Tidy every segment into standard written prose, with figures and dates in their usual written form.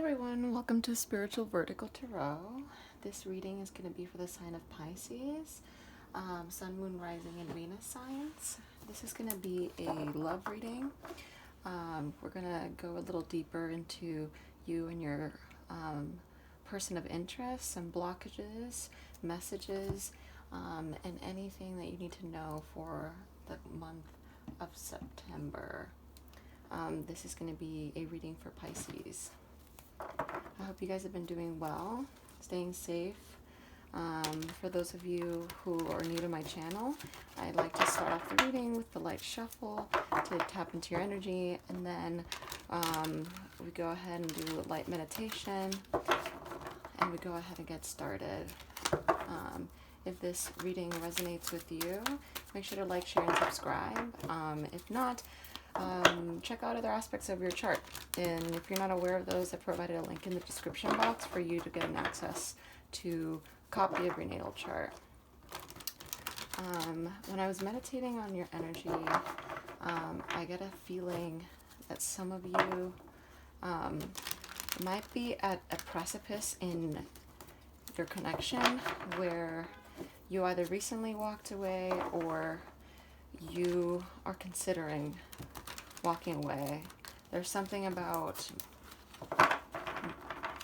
everyone, welcome to Spiritual Vertigo Tarot. This reading is going to be for the sign of Pisces, Sun, Moon, Rising, and Venus signs. This is going to be a love reading. We're going to go a little deeper into you and your person of interest, some blockages, messages, and anything that you need to know for the month of September. This is going to be a reading for Pisces. I hope you guys have been doing well, staying safe. For those of you who are new to my channel, I'd like to start off the reading with the light shuffle to tap into your energy, and then we go ahead and do a light meditation, and we go ahead and get started. If this reading resonates with you, make sure to like, share, and subscribe. If not, check out other aspects of your chart, and if you're not aware of those, I provided a link in the description box for you to get an access to a copy of your natal chart. When I was meditating on your energy, I get a feeling that some of you might be at a precipice in your connection where you either recently walked away or you are considering walking away. There's something about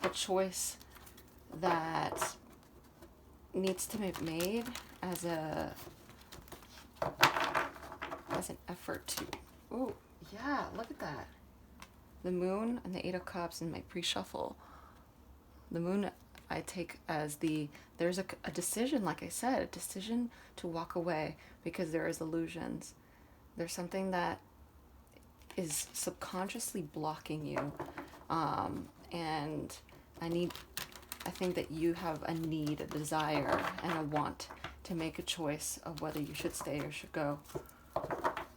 a choice that needs to be made as an effort to, oh yeah, look at that. The Moon and the Eight of Cups in my pre-shuffle. The Moon I take as there's a decision, like I said, a decision to walk away because there is illusions. There's something that is subconsciously blocking you, and I think that you have a need, a desire, and a want to make a choice of whether you should stay or should go.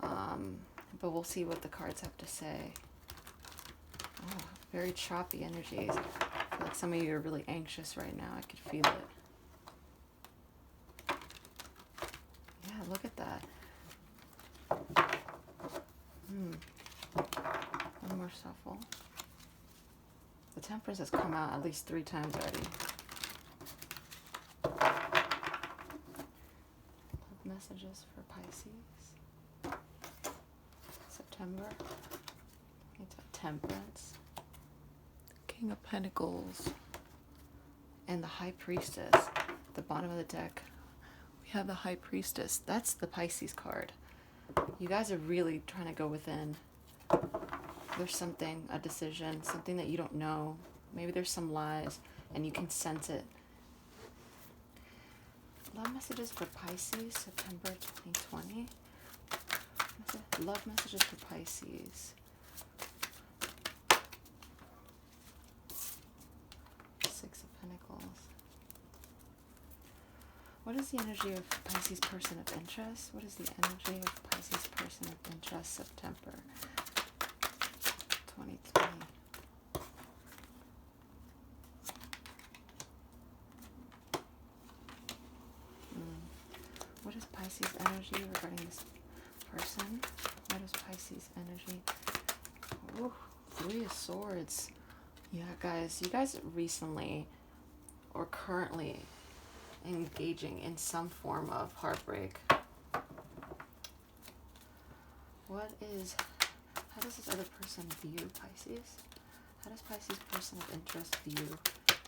But we'll see what the cards have to say. Oh, very choppy energies. I feel like some of you are really anxious right now. I could feel it. Yeah, look at that. One more shuffle. The Temperance has come out at least 3 times already. Love messages for Pisces. September. It's a Temperance. King of Pentacles. And the High Priestess. At the bottom of the deck, we have the High Priestess. That's the Pisces card. You guys are really trying to go within. There's something, a decision, something that you don't know. Maybe there's some lies and you can sense it. Love messages for Pisces, September 2020. Love messages for Pisces. Six of Pentacles. What is the energy of Pisces person of interest? What is the energy of Pisces person of interest, September 2020? What is Pisces energy regarding this person? What is Pisces energy? Ooh, 3 of Swords. Yeah, guys, you guys recently or currently engaging in some form of heartbreak. How does this other person view Pisces? How does Pisces person of interest view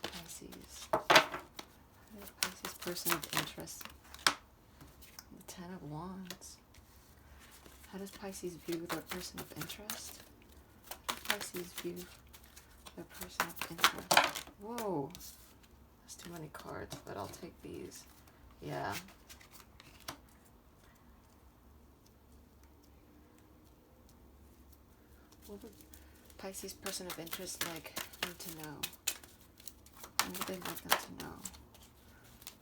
Pisces? How does Pisces person of interest? The 10 of Wands. How does Pisces view their person of interest? How does Pisces view their person of interest? Whoa. That's too many cards, but I'll take these. Yeah. What would Pisces person of interest need to know? What would they like them to know?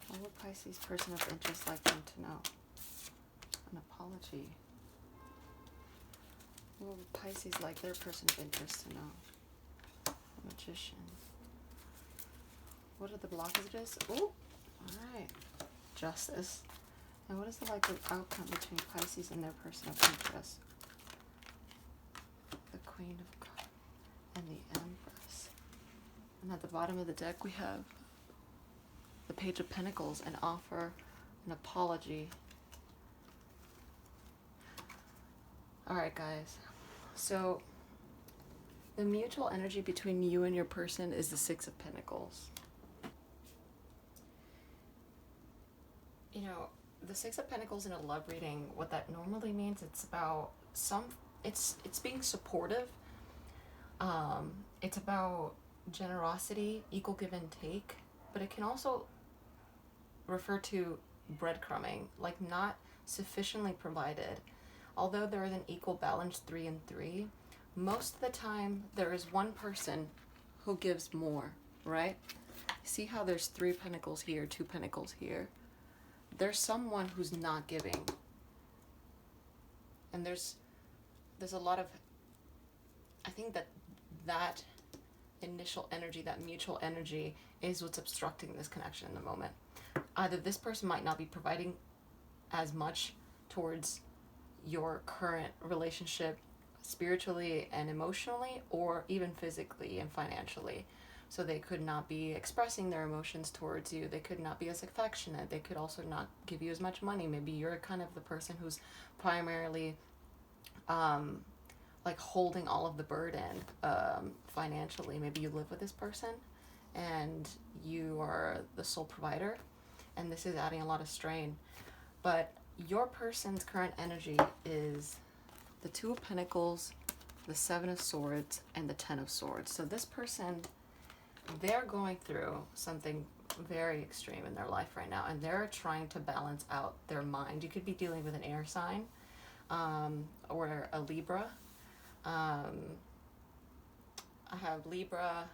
What would Pisces person of interest like them to know? An apology. What would Pisces like their person of interest to know? A Magician. What are the blockages? Oh, alright. Justice. And what is the likely outcome between Pisces and their person of interest? The Queen of Cups and the Empress. And at the bottom of the deck we have the Page of Pentacles and offer an apology. Alright guys, so the mutual energy between you and your person is the Six of Pentacles. You know, the Six of Pentacles in a love reading, what that normally means, it's about it's being supportive. It's about generosity, equal give and take, but it can also refer to breadcrumbing, like not sufficiently provided. Although there is an equal balance 3 and 3, most of the time there is one person who gives more, right? See how there's 3 pentacles here, 2 pentacles here. There's someone who's not giving. And there's a lot of, I think that initial energy, that mutual energy is what's obstructing this connection in the moment. Either this person might not be providing as much towards your current relationship spiritually and emotionally, or even physically and financially. So they could not be expressing their emotions towards you. They could not be as affectionate. They could also not give you as much money. Maybe you're kind of the person who's primarily like holding all of the burden financially. Maybe you live with this person and you are the sole provider, and this is adding a lot of strain. But your person's current energy is the Two of Pentacles, the Seven of Swords, and the Ten of Swords. So this person, they're going through something very extreme in their life right now, and they're trying to balance out their mind. You could be dealing with an air sign or a Libra. I have Libra,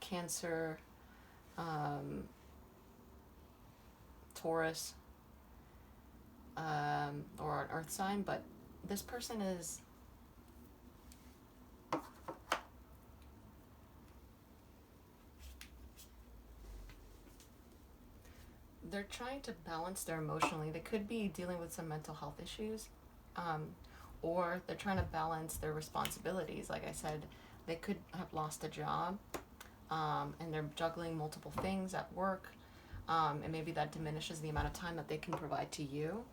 Cancer, Taurus, or an earth sign, but this person is they're trying to balance their emotionally. They could be dealing with some mental health issues, or they're trying to balance their responsibilities. Like I said, they could have lost a job, and they're juggling multiple things at work, and maybe that diminishes the amount of time that they can provide to you.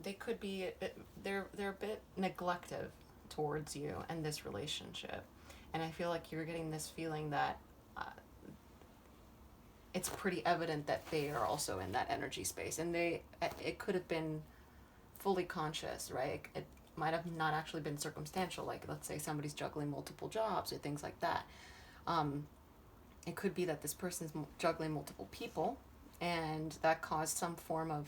They could be, they're a bit neglective towards you and this relationship. And I feel like you're getting this feeling that it's pretty evident that they are also in that energy space, and it could have been fully conscious, right? It might have not actually been circumstantial, like let's say somebody's juggling multiple jobs or things like that. It could be that this person's juggling multiple people, and that caused some form of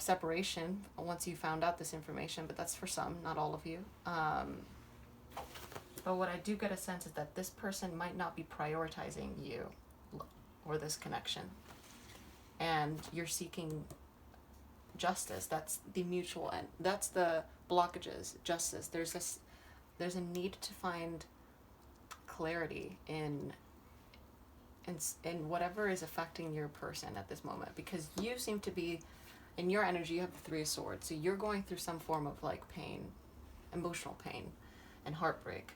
separation once you found out this information, but that's for some, not all of you. But what I do get a sense is that this person might not be prioritizing you or this connection, and you're seeking justice. That's the mutual end. That's the blockages. Justice. There's a need to find clarity in whatever is affecting your person at this moment, because you seem to be, in your energy, you have the Three of Swords, so you're going through some form of like pain, emotional pain and heartbreak.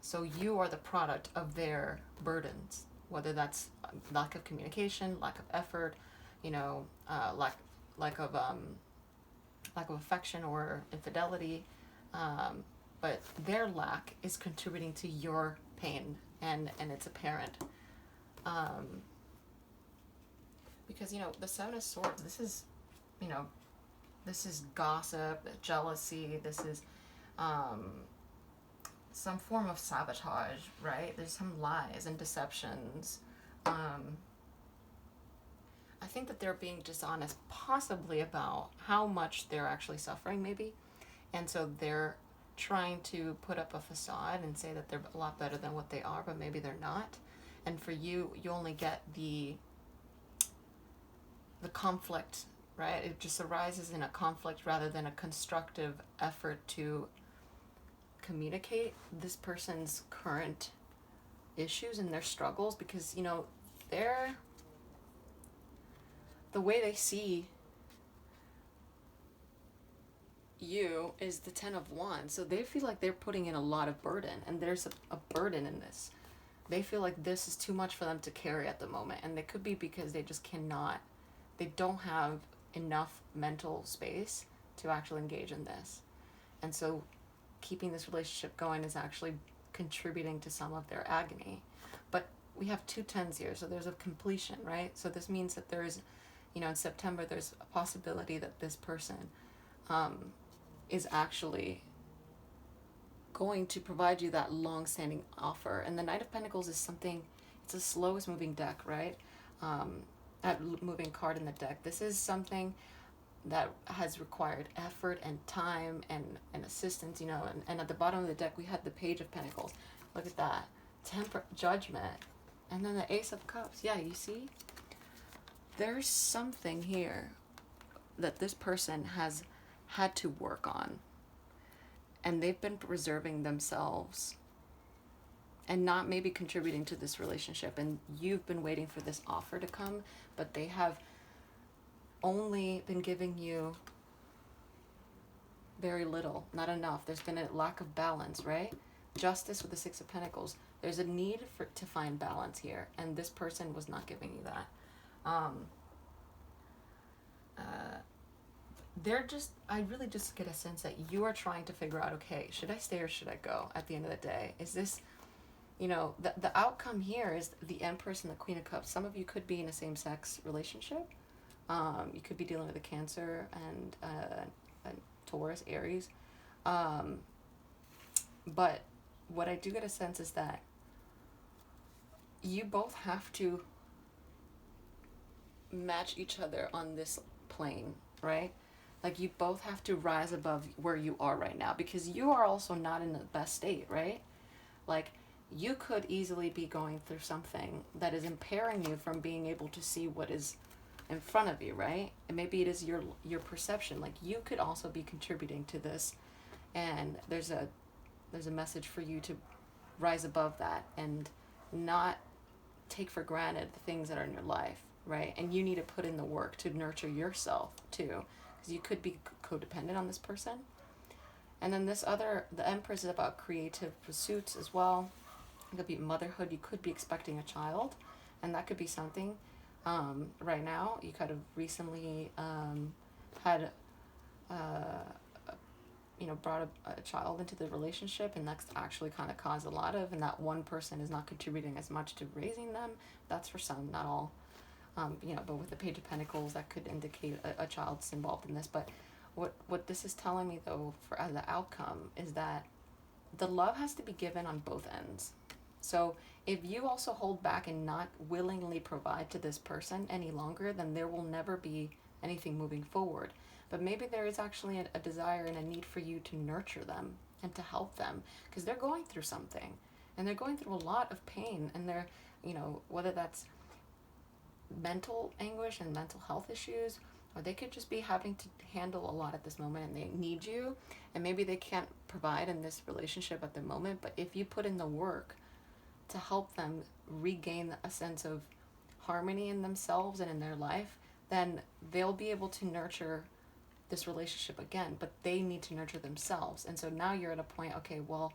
So you are the product of their burdens, whether that's lack of communication, lack of effort, lack of affection or infidelity, but their lack is contributing to your pain, and it's apparent. Because the Seven of Swords, this is gossip, jealousy, this is some form of sabotage, right? There's some lies and deceptions. I think that they're being dishonest, possibly about how much they're actually suffering, maybe. And so they're trying to put up a facade and say that they're a lot better than what they are, but maybe they're not. And for you, you only get the conflict, right? It just arises in a conflict rather than a constructive effort to communicate this person's current issues and their struggles, because they're, the way they see you is the Ten of Wands. So they feel like they're putting in a lot of burden, and there's a burden in this. They feel like this is too much for them to carry at the moment, and it could be because they just cannot, they don't have enough mental space to actually engage in this. And so keeping this relationship going is actually contributing to some of their agony. But we have 2 10s here, so there's a completion, right? So this means that there's, you know, in September, there's a possibility that this person is actually going to provide you that long-standing offer. And the Knight of Pentacles is something, it's the slowest moving deck, right? Moving card in the deck. This is something that has required effort and time and assistance, you know, and at the bottom of the deck we had the Page of Pentacles. Look at that. Judgment. And then the Ace of Cups. Yeah, you see? There's something here that this person has had to work on. And they've been reserving themselves and not maybe contributing to this relationship. And you've been waiting for this offer to come, but they have only been giving you very little, not enough. There's been a lack of balance, right? Justice with the Six of Pentacles. There's a need to find balance here, and this person was not giving you that. I really just get a sense that you are trying to figure out, okay, should I stay or should I go at the end of the day? Is this, you know, the outcome here is the Empress and the Queen of Cups. Some of you could be in a same-sex relationship. You could be dealing with a Cancer and a Taurus, Aries. But what I do get a sense is that you both have to match each other on this plane, right? Like you both have to rise above where you are right now, because you are also not in the best state, right? Like you could easily be going through something that is impairing you from being able to see what is in front of you, right? And maybe it is your perception. Like you could also be contributing to this, and there's a message for you to rise above that and not take for granted the things that are in your life, right? And you need to put in the work to nurture yourself too, because you could be codependent on this person. And then the Empress is about creative pursuits as well. It could be motherhood. You could be expecting a child, and that could be something. Right now, you could have recently had, brought a child into the relationship, and that's actually kind of caused a lot of, and that one person is not contributing as much to raising them. That's for some, not all. But with the Page of Pentacles, that could indicate a child's involved in this. But what this is telling me, though, as the outcome, is that the love has to be given on both ends. So if you also hold back and not willingly provide to this person any longer, then there will never be anything moving forward. But maybe there is actually a desire and a need for you to nurture them and to help them, because they're going through something, and they're going through a lot of pain, and they're, whether that's mental anguish and mental health issues, or they could just be having to handle a lot at this moment, and they need you, and maybe they can't provide in this relationship at the moment, but if you put in the work to help them regain a sense of harmony in themselves and in their life, then they'll be able to nurture this relationship again, but they need to nurture themselves. And so now you're at a point, okay, well,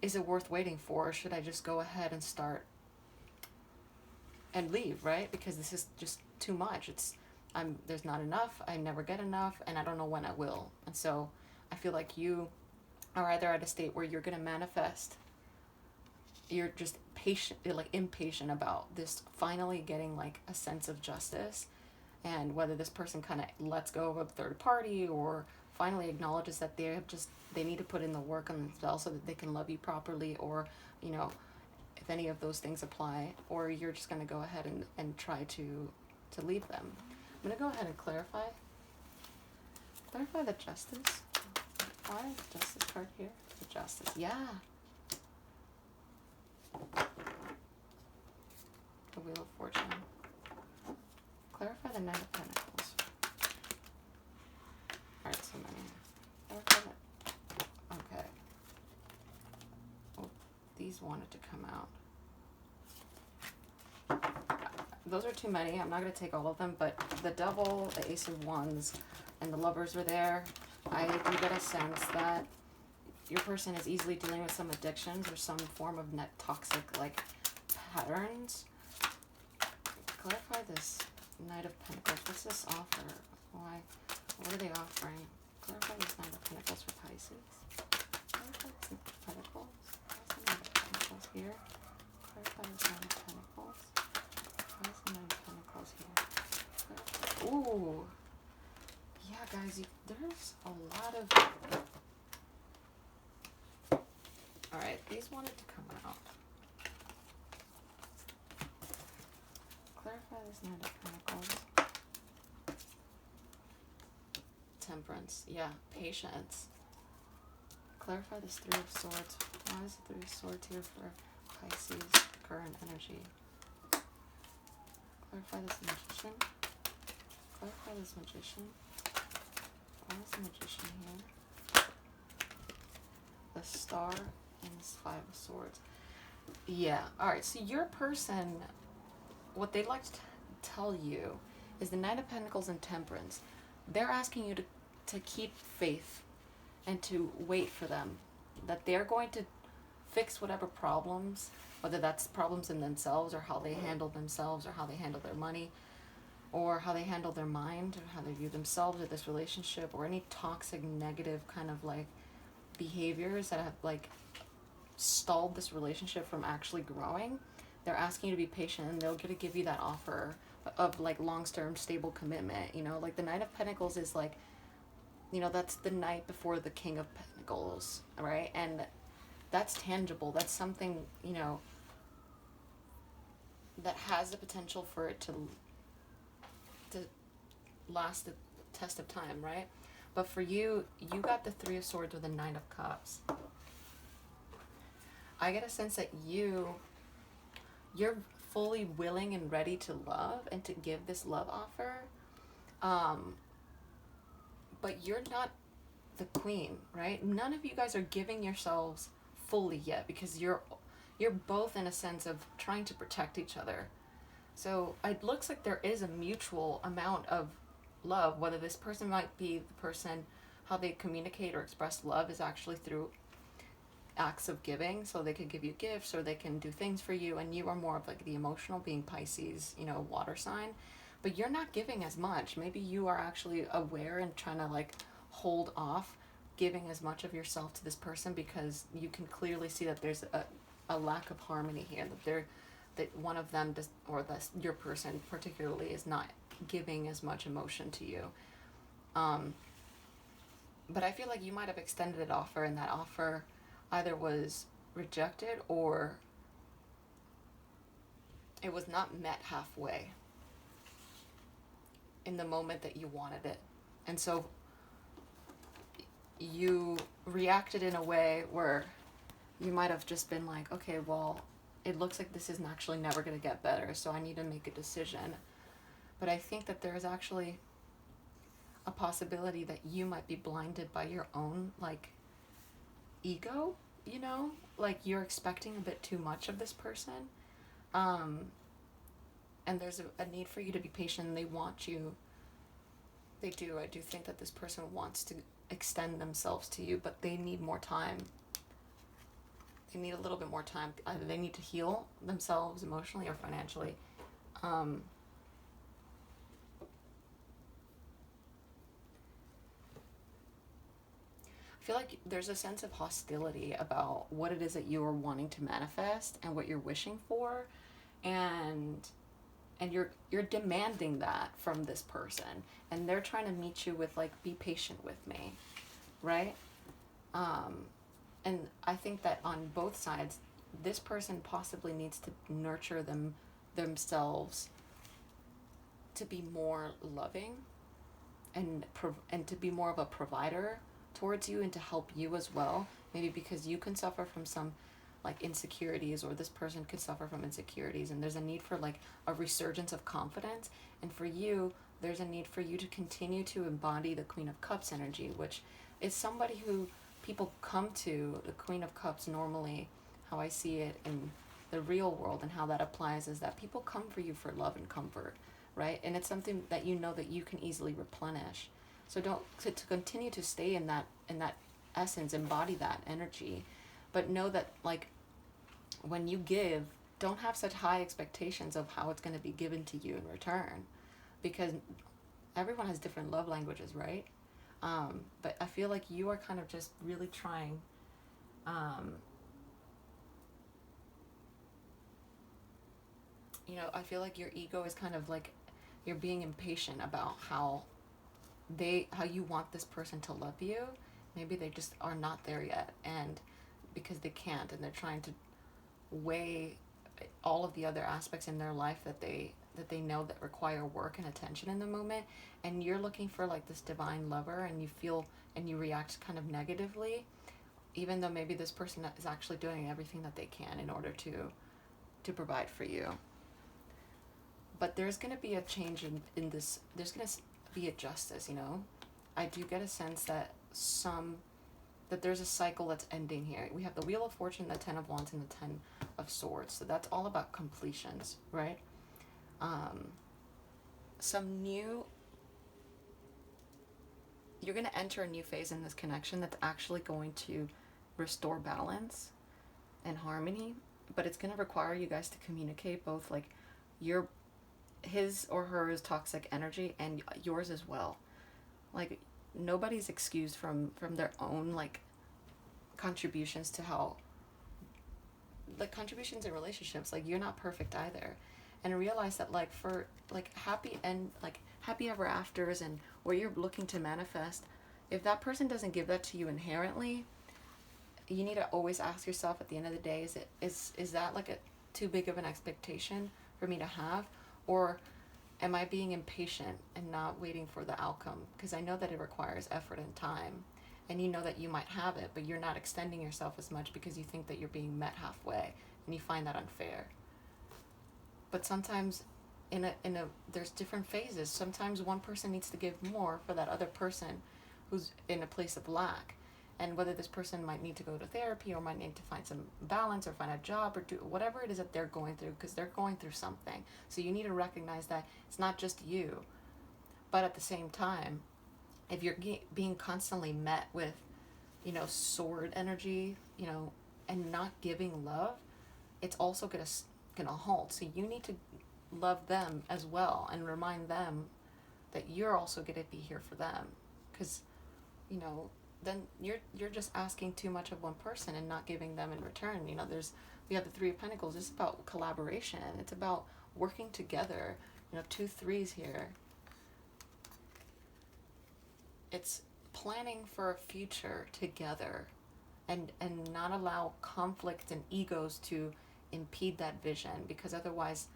is it worth waiting for, or should I just go ahead and start and leave, right? Because this is just too much. There's not enough, I never get enough, and I don't know when I will. And so I feel like you are either at a state where you're going to manifest, you're just impatient about this finally getting like a sense of justice, and whether this person kind of lets go of a third party or finally acknowledges that they need to put in the work on themselves so that they can love you properly, or if any of those things apply, or you're just going to go ahead and try to leave them. I'm going to go ahead and clarify the Justice. Why is the Justice card here? The Justice, yeah. The Wheel of Fortune. Clarify the Knight of Pentacles. Alright, so many. Okay. Well, these wanted to come out. Those are too many. I'm not going to take all of them, but the Devil, the Ace of Wands, and the Lovers were there. I do get a sense that your person is easily dealing with some addictions or some form of net toxic like patterns. Clarify this Knight of Pentacles. What's this offer? Why? What are they offering? Clarify this Knight of Pentacles for Pisces. Clarify this Knight of Pentacles. What's the Knight of Pentacles here? Clarify this Knight of Pentacles. Why is the Knight of Pentacles here? Clarify. Ooh. Yeah, guys, there's a lot of... Alright, these wanted to come out. Clarify this Knight of Pentacles. Temperance. Yeah, patience. Clarify this Three of Swords. Why is the Three of Swords here for Pisces current energy? Clarify this Magician. Clarify this Magician. Why is the Magician here? The Star and this Five of Swords. Yeah, alright, so your person, what they'd like to tell you is the Knight of Pentacles and Temperance. They're asking you to keep faith and to wait for them. That they're going to fix whatever problems, whether that's problems in themselves or how they handle themselves or how they handle their money or how they handle their mind or how they view themselves or this relationship or any toxic, negative kind of like behaviors that have like stalled this relationship from actually growing. They're asking you to be patient and they're going to give you that offer of like long-term stable commitment. You know, like the Knight of Pentacles is like, you know, that's the knight before the King of Pentacles, right? And that's tangible. That's something, you know, that has the potential for it to last the test of time, right? But for you, you got the Three of Swords with the Nine of Cups. I get a sense that you're fully willing and ready to love and to give this love offer. But you're not the queen, right? None of you guys are giving yourselves fully yet because you're both in a sense of trying to protect each other. So it looks like there is a mutual amount of love, whether this person might be the person, how they communicate or express love is actually through acts of giving. So they could give you gifts or they can do things for you, and you are more of like the emotional, being Pisces, you know, water sign. But you're not giving as much. Maybe you are actually aware and trying to like hold off giving as much of yourself to this person because you can clearly see that there's a lack of harmony here, that one of them does, or your person particularly is not giving as much emotion to you. But I feel like you might have extended an offer and that offer either was rejected or it was not met halfway in the moment that you wanted it. And so you reacted in a way where you might have just been like, okay, well, it looks like this is actually never going to get better, so I need to make a decision. But I think that there is actually a possibility that you might be blinded by your own, like, ego, you know? Like, you're expecting a bit too much of this person. And there's a need for you to be patient, and they want you. They do. I do think that this person wants to extend themselves to you, but they need more time. They need a little bit more time. Either they need to heal themselves emotionally or financially. I feel like there's a sense of hostility about what it is that you are wanting to manifest and what you're wishing for, and you're demanding that from this person, and they're trying to meet you with like, be patient with me, right? And I think that on both sides, this person possibly needs to nurture themselves to be more loving and to be more of a provider towards you and to help you as well. Maybe because you can suffer from some like insecurities, or this person could suffer from insecurities, and there's a need for like a resurgence of confidence. And for you, there's a need for you to continue to embody the Queen of Cups energy, which is somebody who people come to. The Queen of Cups, normally how I see it in the real world and how that applies, is that people come for you for love and comfort, right? And it's something that you know that you can easily replenish. So don't to continue to stay in that essence, embody that energy, but know that like when you give, don't have such high expectations of how it's going to be given to you in return, because everyone has different love languages, right? But I feel like you are kind of just really trying. I feel like your ego is kind of like you're being impatient about how you want this person to love you. Maybe they just are not there yet, and because they can't, and they're trying to weigh all of the other aspects in their life that they know that require work and attention in the moment, and you're looking for like this divine lover, and you react kind of negatively, even though maybe this person is actually doing everything that they can in order to provide for you. But there's going to be a change in this. There's going to be a justice, I do get a sense that there's a cycle that's ending here. We have the Wheel of Fortune, the Ten of Wands, and the Ten of Swords. So that's all about completions, right? You're going to enter a new phase in this connection that's actually going to restore balance and harmony, but it's going to require you guys to communicate both like his or her toxic energy and yours as well. Like nobody's excused from their own like contributions to how like contributions in relationships. Like you're not perfect either, and realize that like for like happy ever afters and where you're looking to manifest, if that person doesn't give that to you inherently, you need to always ask yourself at the end of the day, is that like a too big of an expectation for me to have, or am I being impatient and not waiting for the outcome? Because I know that it requires effort and time, and you know that you might have it, but you're not extending yourself as much because you think that you're being met halfway, and you find that unfair. But sometimes there's different phases. Sometimes one person needs to give more for that other person who's in a place of lack. And whether this person might need to go to therapy or might need to find some balance or find a job or do whatever it is that they're going through, because they're going through something. So you need to recognize that it's not just you. But at the same time, if you're being constantly met with, sword energy, and not giving love, it's also gonna halt. So you need to love them as well and remind them that you're also gonna be here for them, because then you're just asking too much of one person and not giving them in return. We have the Three of Pentacles. It's about collaboration. It's about working together. 2 3s here. It's planning for a future together, and not allow conflict and egos to impede that vision, because otherwise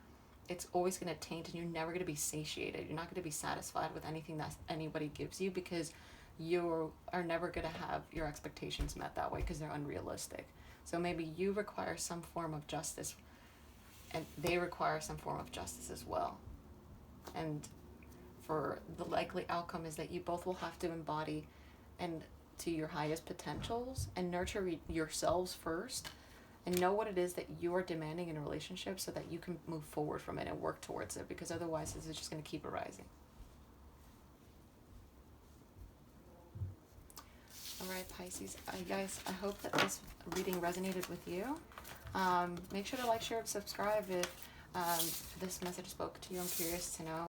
it's always going to taint and you're never going to be satiated. You're not going to be satisfied with anything that anybody gives you, because you are never going to have your expectations met that way, because they're unrealistic. So maybe you require some form of justice, and they require some form of justice as well. And for the likely outcome is that you both will have to embody and to your highest potentials and nurture yourselves first, and know what it is that you are demanding in a relationship, so that you can move forward from it and work towards it, because otherwise this is just going to keep arising. All right, Pisces. Guys, I hope that this reading resonated with you. Make sure to like, share, and subscribe if this message spoke to you. I'm curious to know